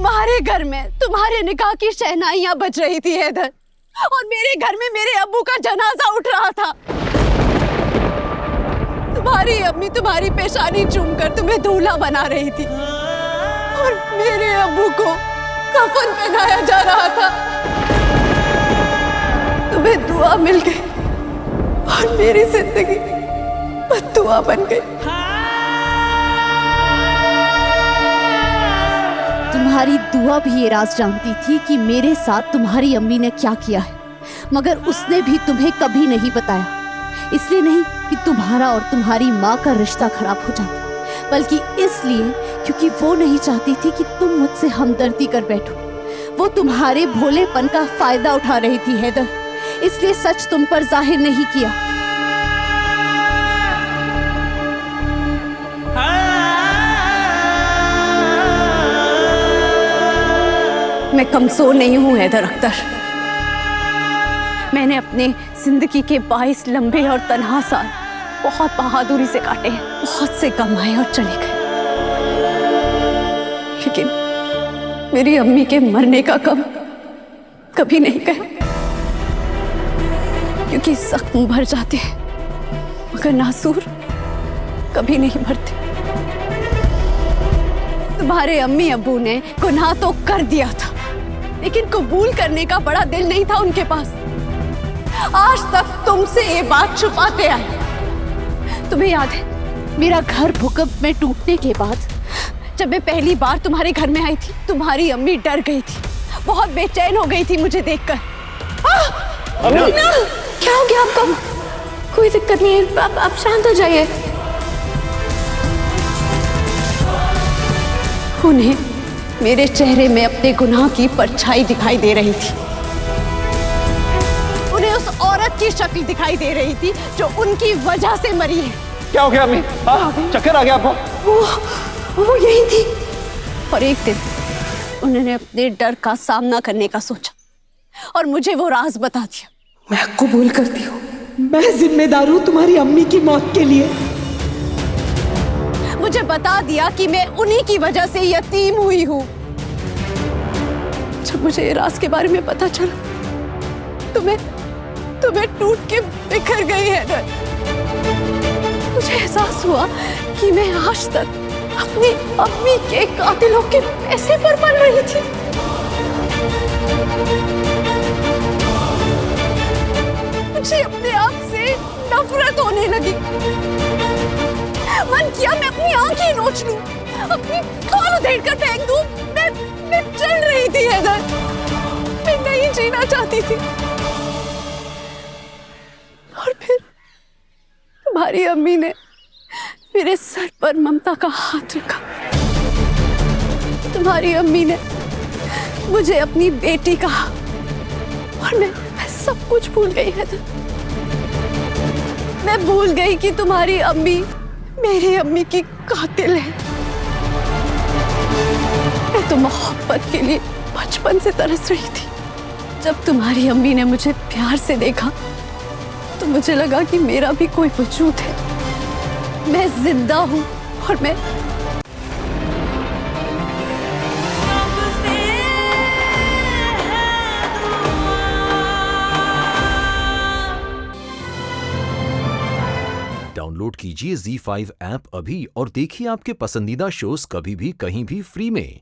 तुम्हारे घर में तुम्हारे निकाह की शहनाइयां बज रही थी हैदर, और मेरे घर में मेरे अब्बू का जनाजा उठ रहा था। तुम्हारी अम्मी तुम्हारी पेशानी चूमकर तुम्हें दूल्हा बना रही थी, और मेरे अब्बू को कफन पहनाया जा रहा था। तुम्हें दुआ मिल गई और मेरी जिंदगी बद्दुआ बन गई। तुम्हारी दुआ भी ये राज जानती थी कि मेरे साथ तुम्हारी अम्मी ने क्या किया है, मगर उसने भी तुम्हें कभी नहीं बताया। इसलिए नहीं कि तुम्हारा और तुम्हारी माँ का रिश्ता खराब हो जाता, बल्कि इसलिए क्योंकि वो नहीं चाहती थी कि तुम मुझसे हमदर्दी कर बैठो। वो तुम्हारे भोलेपन का फायदा उठा रही थी हैदर, इसलिए सच तुम पर जाहिर नहीं किया। मैं कमजोर नहीं हूं हैदर अख्तर। मैंने अपने जिंदगी के 22 लंबे और तन्हा साल बहुत बहादुरी से काटे हैं, बहुत से कमाए और चले गए। लेकिन मेरी अम्मी के मरने का गम कभी नहीं गया, क्योंकि जख्म भर जाते हैं मगर नासूर कभी नहीं भरते। तुम्हारे अम्मी अब्बू ने गुनाह तो कर दिया था, लेकिन कबूल करने का बड़ा दिल नहीं था उनके पास। आज तक तुमसे ये बात छुपाते आए। तुम्हें याद है मेरा घर भूकंप में टूटने के बाद जब मैं पहली बार तुम्हारे घर में आई थी, तुम्हारी अम्मी डर गई थी, बहुत बेचैन हो गई थी मुझे देखकर। क्या हो गया आपको? कोई दिक्कत नहीं है, आप शांत हो जाइए। उन्हें मेरे चेहरे में अपने गुनाह की परछाई दिखाई दे रही थी। उन्हें उस औरत की शक्ल दिखाई दे रही थी जो उनकी वजह से मरी है। क्या हो गया अम्मी? चक्कर आ गया आपको? वो यही थी। और एक दिन उन्होंने अपने डर का सामना करने का सोचा और मुझे वो राज बता दिया। मैं कबूल करती हूँ, मैं जिम्मेदार हूँ तुम्हारी अम्मी की मौत के लिए। मुझे बता दिया कि मैं उन्हीं की वजह से यतीम हुई हूँ। जब मुझे ये राज के बारे में पता चला तुम्हें टूट के बिखर गई है। मुझे एहसास हुआ कि मैं आज तक अपनी अम्मी के कातिलों के पैसे पर पल रही थी। मुझे अपने आप से नफरत होने लगी। मन किया मैं अपनी आंखें नोच लूं, अपनी खाल उधेड़ कर फेंक दूं। मैं चल रही थी हैदर, मैं नहीं जीना चाहती थी। और फिर तुम्हारी अम्मी ने मेरे सर पर ममता का हाथ रखा। तुम्हारी अम्मी ने मुझे अपनी बेटी कहा और मैं सब कुछ भूल गई हैदर। मैं भूल गई कि तुम्हारी अम्मी मेरी अम्मी की कातिल है। मैं तो मोहब्बत के लिए बचपन से तरस रही थी। जब तुम्हारी अम्मी ने मुझे प्यार से देखा तो मुझे लगा कि मेरा भी कोई वजूद है, मैं जिंदा हूं और मैं डाउनलोड कीजिए ZEE5 ऐप अभी और देखिए आपके पसंदीदा शोज कभी भी कहीं भी फ्री में।